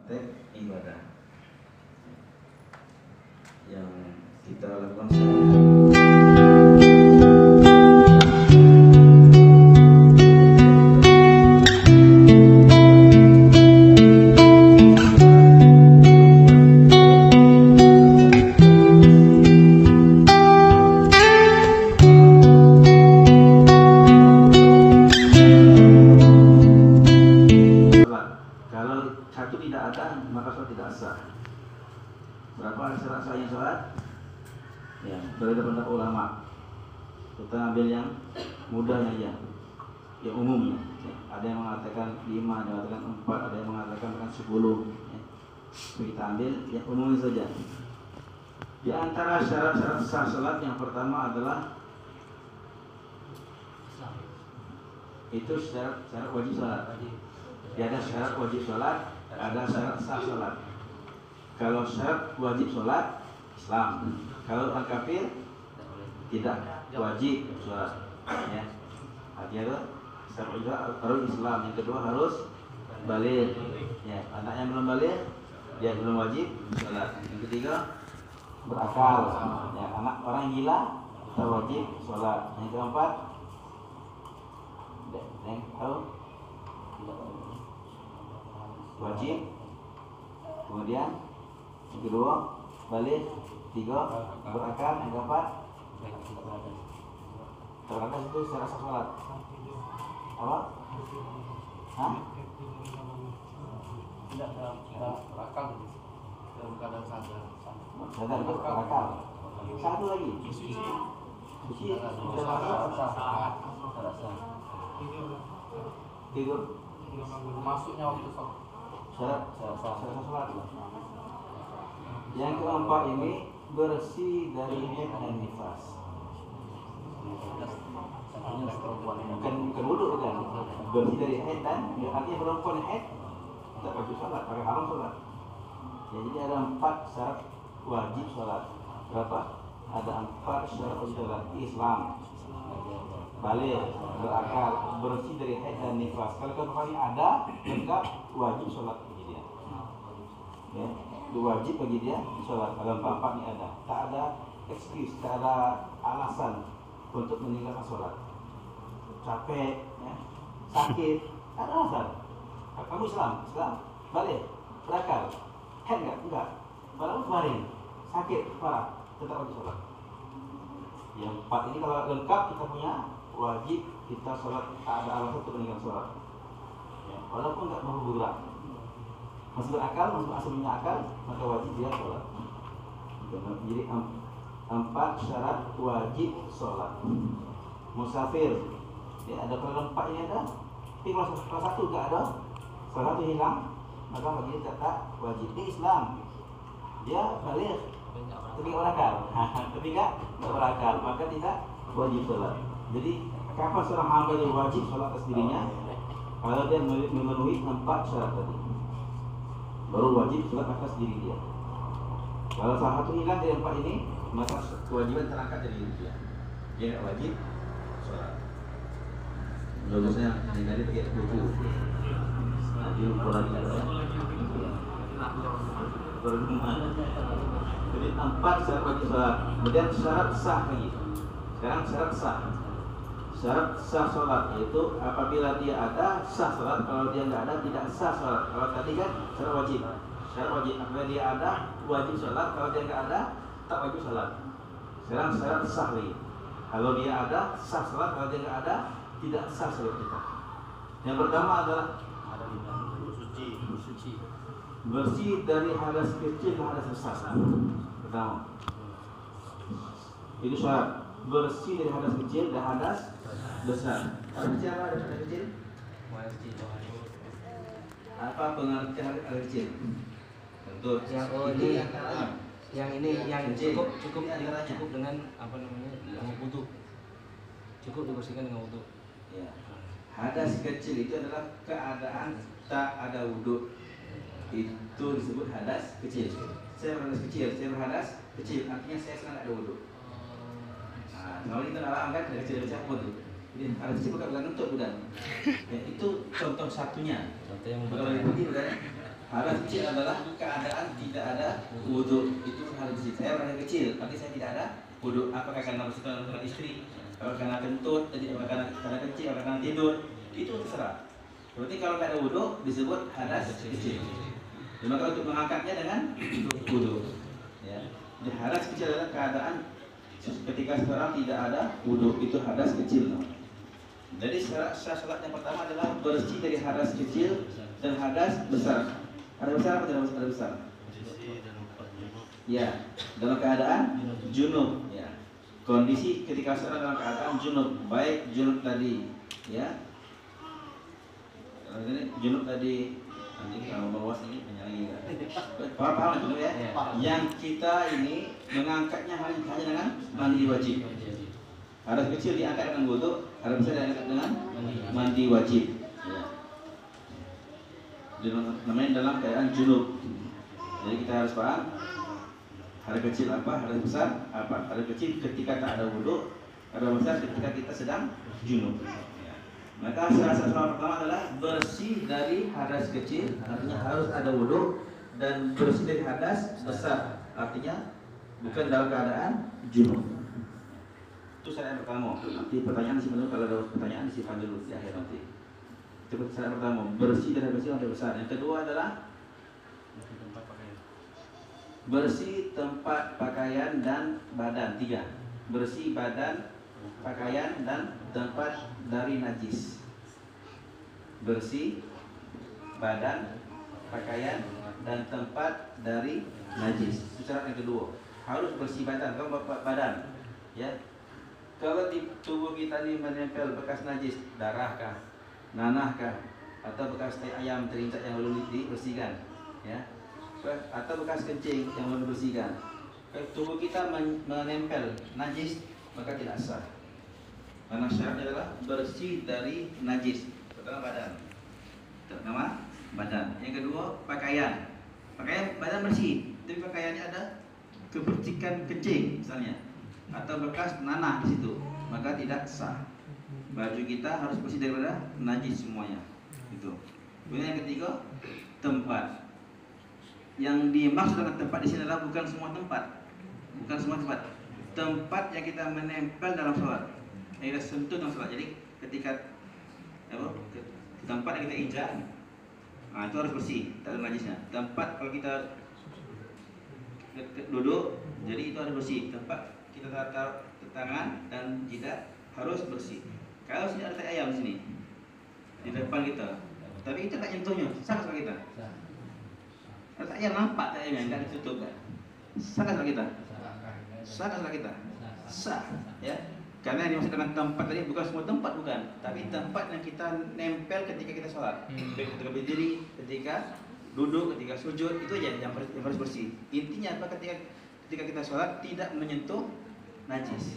ibadah yang kita lakukan sehari-hari. Satu tidak ada, maka sholat tidak sah. Berapa syarat sahnya sholat? Ya, berbeda pendapat ulama. Kita ambil yang mudahnya aja, yang umumnya. Ya, ada yang mengatakan 5, ada yang mengatakan 4, ada yang mengatakan 10. Ya. Kita ambil yang umumnya saja. Di antara syarat-syarat sah sholat yang pertama adalah itu syarat wajib sholat. Ya, ada syarat wajib sholat, ada syarat sah sholat. Kalau syarat wajib sholat, Islam. Kalau orang kafir tidak wajib sholat. Ya, artinya syarat juga harus Islam. Yang kedua harus baligh. Ya, anak yang belum baligh dia belum wajib sholat. Yang ketiga berakal. Ya, anak orang gila tak wajib sholat. Yang keempat wajib, kemudian yang kedua balik, tiga berakal, yang keempat berakal itu secara sah sholat. Apa? Hah? Tidak berakal dalam keadaan sadar. Sadar itu berakal. Satu lagi suci tidur Masuknya waktu syarat sholat. Yang keempat ini bersih dari haid dan nifas. Bukan wudhu kan? Bersih dari haid dan artinya perempuan haid tidak wajib sholat, pakai haram sholat. Ya, jadi ada 4 syarat wajib sholat. Berapa? Ada 4 syarat wajib sholat. Islam, baligh, berakal, bersih dari haid dan nifas. Kalau keempatnya ada, lengkap, wajib sholat bagi dia. Ya, wajib bagi dia sholat. Kalau empat ini ada, tak ada excuse, tak ada alasan untuk meninggalkan sholat. Capek, ya, sakit, tak ada alasan. Kamu Islam, baligh, berakal, haid enggak, walaupun kemarin sakit parah, tetap wajib sholat. Yang 4 ini kalau lengkap kita punya, wajib kita sholat, tak ada alasan untuk meninggalkan sholat. Ya, walaupun enggak mau bergerak, masih berakal, masih aslinya akal, maka wajib dia sholat. Jadi 4 syarat wajib sholat. Musafir, ya, ada kalau 4 ini ada, tapi kalau satu enggak ada, salah satu hilang, maka bagi dia tetap wajib. Di Islam dia baligh, tapi berakal, tapi enggak berakal, maka tidak wajib sholat. Jadi kapan seorang hamba itu wajib sholat atas dirinya? Kalau dia memenuhi 4 syarat tadi, baru wajib sholat atas diri dia. Kalau salah satu hilang dari 4 ini, maka kewajiban terangkat dari diri dia. Dia tidak wajib sholat. Bagusnya ini tadi pakai buku. Jadi ukuran jadi 4 syarat wajib sholat. Kemudian syarat sah lagi. Sekarang syarat sah. Syarat sah sholat yaitu apabila dia ada sah sholat, kalau dia nggak ada tidak sah sholat. Kalau tadi kan syarat wajib. Syarat wajib apabila dia ada wajib sholat, kalau dia nggak ada tak wajib sholat. Sekarang syarat sah lagi. Kalau dia ada sah sholat, kalau dia nggak ada tidak sah sholat kita. Yang pertama adalah suci. Bersih dari hadas kecil dan hadas besar. Pertama, itu syarat. Bersih dari hadas kecil dan hadas besar. Hadas kecil apa? Hadas kecil? Apa pengertian hadas kecil? Tentu. Yang ini cukup dengan apa namanya? Dengan wudu. Cukup dibersihkan dengan wudu. Ya. Hadas kecil itu adalah keadaan tak ada wudu. Itu disebut hadas kecil. Saya berhadas kecil, artinya saya sedang ada wudu. Nah, kalau kita alam kan dari kecil apa tuh? Jadi hadas kecil bukan kentut bukan. Ya, itu contoh satunya. Contoh yang kalau yang begini bukan. Hadas kecil adalah keadaan tidak ada wudhu. Itu hadas kecil. Saya orang kecil, tapi saya tidak ada wudhu. Apakah karena bersentuhan dengan istri, apakah karena kentut, apakah karena kencing, apakah karena tidur, itu terserah. Berarti kalau tidak ada wudhu disebut hadas kecil. Dan maka untuk mengangkatnya dengan wudhu. Ya. Jadi hadas kecil adalah keadaan ketika seorang tidak ada wudhu, itu hadas kecil. Jadi syarat yang pertama adalah bersih dari hadas kecil dan hadas besar. Hadas besar apa tidak hadas besar? Ya, dalam keadaan junub. Ya. Kondisi ketika seorang dalam keadaan junub, baik junub tadi, ya. Junub tadi, nanti kalau meluas ini menyalangi. Paham junub ya? Yang kita ini mengangkatnya hanya dengan mandi wajib. Hadas kecil diangkat dengan wudu, hadas besar diangkat dengan mandi wajib. Ya. Namanya dalam keadaan junub. Jadi kita harus paham hadas kecil apa, hadas besar apa. Hadas kecil ketika tak ada wudu, hadas besar ketika kita sedang junub. Ya. Maka syarat pertama adalah bersih dari hadas kecil, artinya harus ada wudu, dan bersih dari hadas besar, artinya bukan dalam keadaan junub. Itu syarat yang pertama. Nanti pertanyaan sebenarnya kalau ada pertanyaan disimpan dulu di akhir nanti. Itu syarat pertama, bersih dari hadas kecil dan besar. Yang kedua adalah bersih tempat pakaian dan badan. 3. Bersih badan, pakaian dan tempat dari najis. Bersih badan, pakaian dan tempat dari najis. Itu syarat yang kedua. Harus bersih badan. Kalau badan, ya. Kalau di tubuh kita ini menempel bekas najis, darah kah, nanah kah, atau bekas tai ayam terinjak yang belum dibersihkan, ya, atau bekas kencing yang belum dibersihkan, tubuh kita menempel najis, maka tidak sah. Karena syaratnya adalah bersih dari najis. Pertama badan. Pertama badan. Yang kedua pakaian. Pakaian badan bersih, tapi pakaiannya ada kepercikan kencing misalnya, atau bekas nanah di situ, maka tidak sah. Baju kita harus bersih daripada najis semuanya. Itu. Kemudian yang ketiga, tempat. Yang dimaksud dengan tempat di sini adalah bukan semua tempat. Bukan semua tempat. Tempat yang kita menempel dalam sholat, yang kita sentuh dalam sholat. Jadi ketika tempat yang kita injak, nah, itu harus bersih, tak ada najisnya. Tempat kalau kita duduk, jadi itu harus bersih. Tempat kita taruh tangan dan jidat harus bersih. Kalau sini ada tai ayam di sini di depan kita, tapi kita tak nyentuhnya, sah sama kita. Ada tai ayam, nampak tai ayam yang tidak ditutup, sah sama kita. Sah sama kita. Sah, ya. Karena yang dimaksud dengan tempat tadi bukan semua tempat, bukan, tapi tempat yang kita nempel ketika kita sholat. Ketika berdiri, ketika duduk, ketika sujud, itu aja yang harus bersih. Intinya apa? Ketika kita sholat tidak menyentuh najis.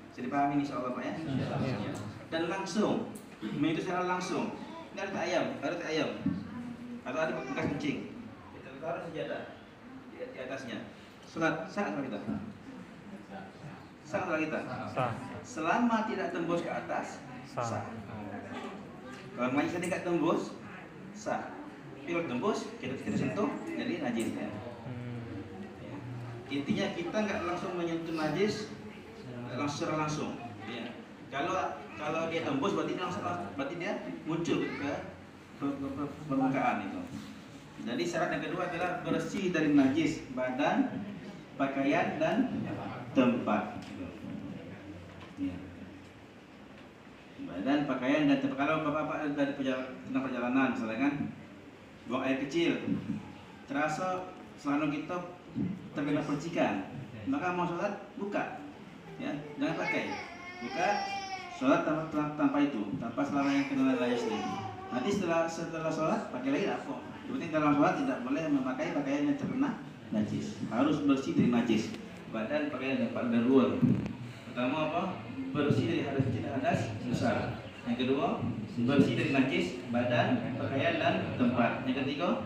Bisa dipahami insyaallah Pak ya? Ya. Dan langsung, itu secara langsung. Ini ada ayam, atau ada bekas kencing. Kita taruh sejadah di atasnya. Sholat sah sama kita. Sah sama kita. Sah. Selama tidak tembus ke atas, sah. Kalau najis tadi nggak tembus, sah. Tapi kalau tembus, kita sentuh, jadi najis ya. Intinya kita nggak langsung menyentuh najis secara langsung. Ya. Kalau dia tembus berarti dia muncul ke permukaan itu. Jadi syarat yang kedua adalah bersih dari najis badan, pakaian dan tempat. Ya. Badan, pakaian dan tempat. Kalau bapak-bapak dari perjalanan, misalnya kan, buang air kecil, terasa selama kita terkena percikan, maka mau sholat buka, ya, jangan pakai, buka, sholat tanpa itu, tanpa selama yang kena najis ini. Nanti setelah sholat pakai lagi apa? Yang penting dalam sholat tidak boleh memakai pakaian yang terkena najis, harus bersih dari najis, badan, pakaian dan luar. Pertama apa? Bersih dari hadas kecil dan hadas besar. Yang kedua, bersih dari najis, badan, pakaian dan tempat. Yang ketiga,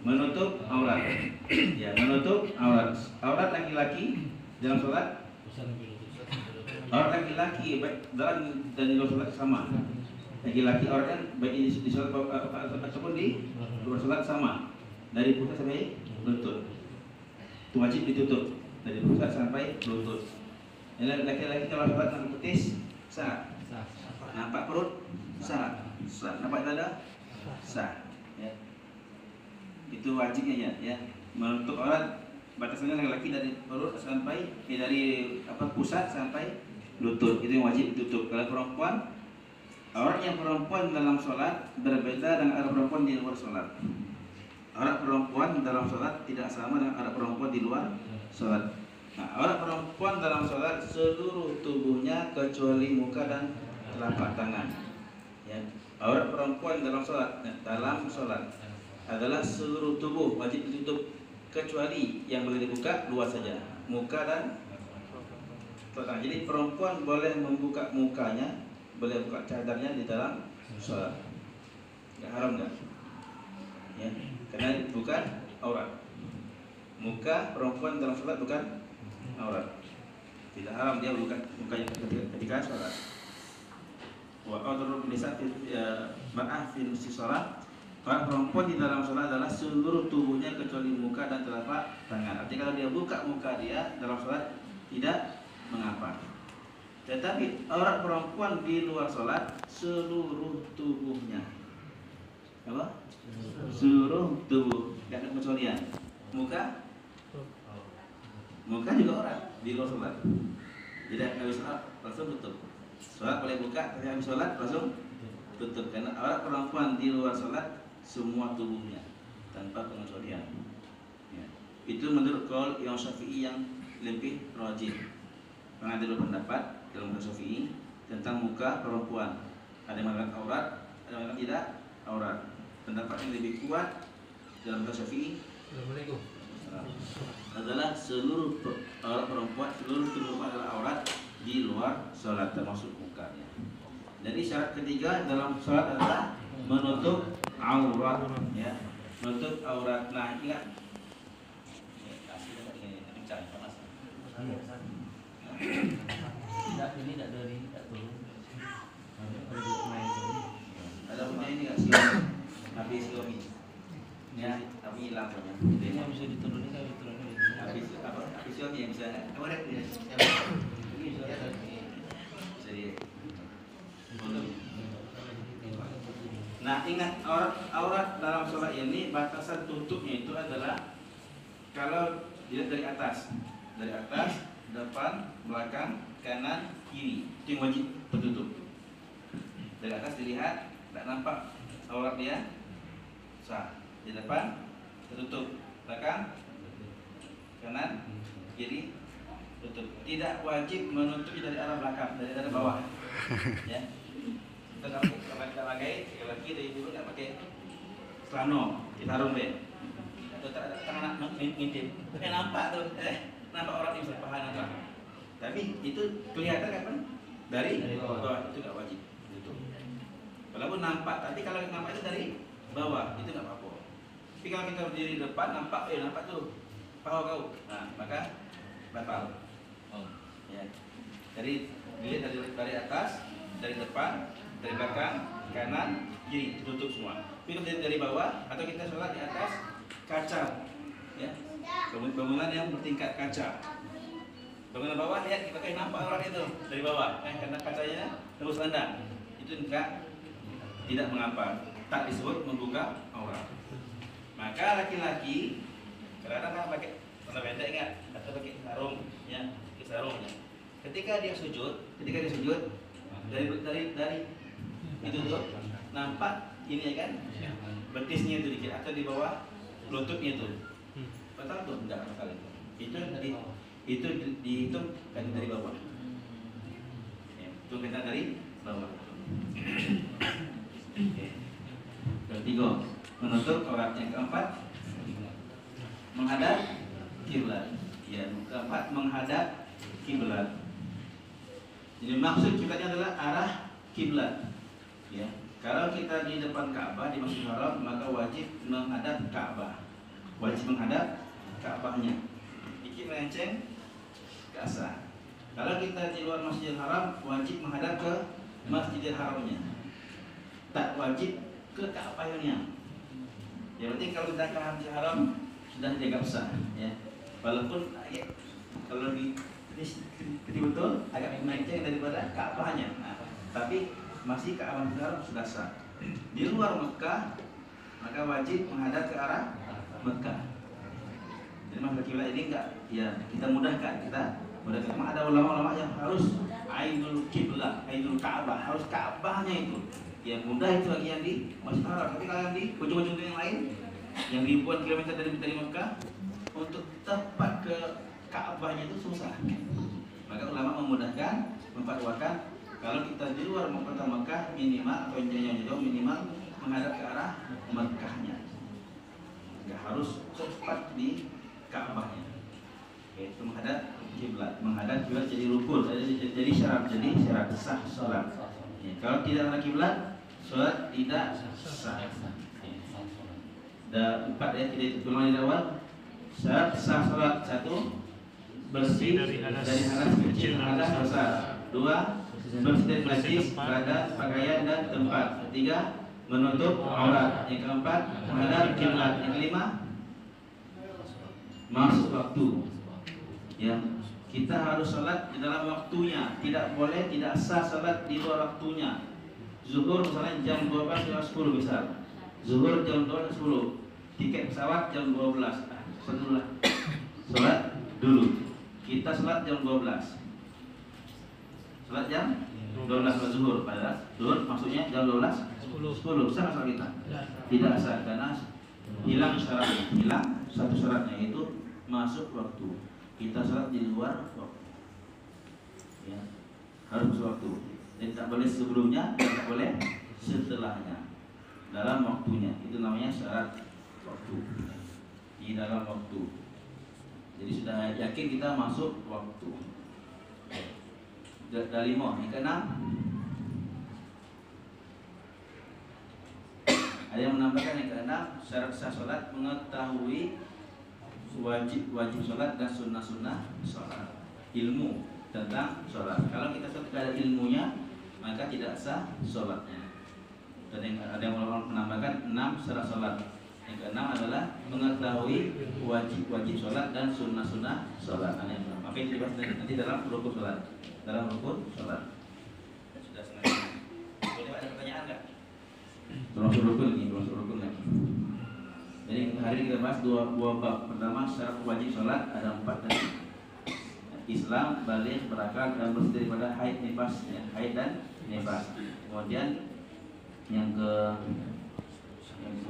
menutup aurat. Ya, menutup aurat. Aurat laki-laki dalam sholat, aurat laki-laki baik dalam dan di luar sholat sama. Laki-laki orang kan baik di sholat ataupun di luar sholat sama, dari pusat sampai lutut. Itu wajib ditutup dari pusat sampai lutut. Laki-laki kalau sholat nampak betis sah, nampak perut sah, nampak dada sah. Ya. Itu wajibnya ya. Menutup aurat batasannya laki-laki dari perut sampai dari pusat sampai lutut, itu yang wajib ditutup. Kalau perempuan, aurat yang perempuan dalam sholat berbeda dengan aurat perempuan di luar sholat. Aurat perempuan dalam sholat tidak sama dengan aurat perempuan di luar sholat. Nah, aurat perempuan dalam sholat seluruh tubuhnya kecuali muka dan telapak tangan. Ya. Aurat perempuan dalam sholat adalah seluruh tubuh wajib ditutup, kecuali yang boleh dibuka dua saja, muka dan telapak. Jadi perempuan boleh membuka mukanya, boleh buka cadarnya di dalam sholat. Nggak haram nggak? Ya, karena bukan aurat. Muka perempuan dalam sholat bukan aurat. Tidak haram dia buka mukanya ketika sholat. Wa qadrul nisa fi sholat. Orang perempuan di dalam sholat adalah seluruh tubuhnya kecuali muka dan telapak tangan. Artinya kalau dia buka muka dia dalam sholat tidak mengapa. Tetapi aurat perempuan di luar sholat seluruh tubuhnya. Apa? Seluruh tubuh, tidak ada kecualian. Muka juga aurat di luar sholat. Jadi habis sholat langsung tutup. Sholat boleh buka, tapi habis sholat langsung tutup. Karena aurat perempuan di luar sholat semua tubuhnya tanpa pengecualian. Ya. Itu menurut qaul Imam Syafi'i yang lebih rajih. Pengadil pendapat dalam mazhab Syafi'i tentang muka perempuan. Ada yang mengatakan aurat, ada yang mengatakan tidak aurat. Pendapat yang lebih kuat dalam mazhab Syafi'i adalah seluruh aurat perempuan, seluruh tubuh adalah aurat di luar sholat termasuk mukanya. Jadi syarat ketiga dalam sholat adalah menutup aurat, ya, menutup aurat. Nah, ingat ini tidak dari tidak turun. ada punya ini nggak sih? Habis Xiaomi, ya, tapi hilang punya. Ini bisa diturunin kalau diturunin. Habis apa? Habis Xiaomi yang bisa kemarin ya. Ini bisa Jadi nah, ingat aurat dalam sholat ini batasan tutupnya itu adalah kalau dilihat dari atas, depan, belakang, kanan, kiri, itu yang wajib tertutup. Dari atas dilihat, tidak nampak aurat dia, sah. Di depan tertutup, belakang, kanan, kiri, tutup. Tidak wajib menutupnya dari arah belakang, dari arah bawah. Ya. Kalau kita pakai, laki dari dulu nggak pakai celana, kita sarung deh. Atau tak ada tangan ngintip, nampak tuh, nampak orang yang berpahala tuh. Tapi itu kelihatan kapan? Dari bawah, itu nggak wajib. Itu. Walaupun nampak, tapi kalau nampak itu dari bawah, itu nggak apa-apa. Tapi kalau kita berdiri di depan, nampak tuh, paha kau. Nah, maka batal. Ya. Jadi dilihat dari atas, dari depan, dari belakang, kanan, kiri, tutup semua. Tapi dari bawah atau kita sholat di atas kaca, ya, bangunan yang bertingkat kaca. Bangunan bawah lihat kita kayak nampak orang itu dari bawah, karena kacanya tembus pandang. Itu tidak mengapa, tak disebut membuka aurat. Maka laki-laki kadang-kadang pakai celana pendek nggak, atau pakai sarung, ya, pakai sarung. Ya. Ketika dia sujud dari itu tuh nampak ini ya kan, betisnya itu dikit atau di bawah lututnya itu, batal tuh enggak batal itu dihitung kan dari bawah, ya, itu kita dari bawah. Ketiga, menutup aurat. Yang keempat, menghadap kiblat. Ya, keempat menghadap kiblat. Jadi maksud kiblatnya adalah arah kiblat. Ya, kalau kita di depan Ka'bah di Masjidil Haram maka wajib menghadap Ka'bah. Wajib menghadap Ka'bahnya. Dikit melenceng ke asal. Kalau kita di luar Masjidil Haram wajib menghadap ke Masjidil Haramnya. tak wajib ke Ka'bahnya. Yang penting kalau sudah ke Masjidil Haram sudah dianggap sah, ya. Walaupun kalau di betul agak melenceng daripada Ka'bahnya, nah, tapi masih ke Masjidil Haram sudah sah. Di luar Mekah maka wajib menghadap ke arah Mekah. Jadi masalah kiblat ini enggak, ya kita mudahkan, Memang ada ulama-ulama yang harus ainul kiblat, ainul Ka'bah, harus Ka'bahnya itu. Ya mudah itu bagi yang di Masjidil Haram. Tapi kalau yang di ujung-ujung yang lain, yang ribuan kilometer dari Mekah, untuk tepat ke Ka'bahnya itu susah. Maka ulama memudahkan, memfatwakan kalau kita di luar kota Mekah minimal atau yang jauh minimal menghadap ke arah Mekahnya. Enggak harus tepat di Ka'bahnya. Itu menghadap kiblat. Menghadap kiblat jadi rukun, jadi syarat sah salat. Ya, kalau tidak ada kiblat, salat tidak sah. Ada 4 ya, tidak itu di awal. Syarat sah salat: 1. Bersih dari hadas kecil dan hadas besar. 2. Bersih dari najis, badan, pakaian dan tempat. 3. Menutup aurat. Yang keempat, menghadap kiblat. Yang kelima, masuk waktu. Ya, kita harus salat di dalam waktunya. Tidak boleh, tidak sah salat di luar waktunya. Zuhur misalnya jam 12 lewat 10 misal. Zuhur jam 12 10. Tiket pesawat jam 12. Salat dulu. Kita salat jam 12. Salat jam 12 zuhur, padahal zuhur maksudnya jam 12 10. Sah salat kita? Tidak sah karena hilang syaratnya. Hilang satu syaratnya, yaitu masuk waktu. Kita salat di luar waktu. Ya, harus masuk waktu. Dan tak boleh sebelumnya dan tak boleh setelahnya. Dalam waktunya. Itu namanya syarat waktu. Di dalam waktu. Jadi sudah yakin kita masuk waktu. Dari mau yang keenam, ada yang menambahkan yang keenam, syarat sah salat mengetahui wajib salat dan sunnah salat. Ilmu tentang salat. Kalau kita tidak ada ilmunya, maka tidak sah salatnya. Dan ada yang menambahkan 6 syarat salat. Yang keenam adalah mengetahui wajib salat dan sunnah salat. Maka ini dibahas nanti dalam rukun salat. Dalam rukun salat. Sudah setengah. Boleh ada pertanyaan enggak? Termasuk rukun ini, termasuk rukun lagi. Jadi hari ini kita bahas dua bab. Pertama, syarat wajib salat ada 4 tadi. Islam, baligh, berakal dan bersih daripada haid nifas, ya, haid dan nifas. Kemudian yang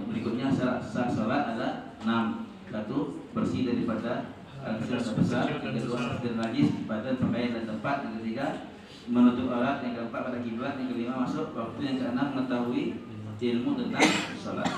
berikutnya syarat sah salat ada 6. 1. Bersih daripada al-hadas besar. Yang kedua, dan najis, badan, pakaian dan tempat. Yang ketiga, menutup aurat. Yang keempat, pada kiblat. Yang kelima, masuk waktu. Yang keenam, mengetahui ilmu tentang salat.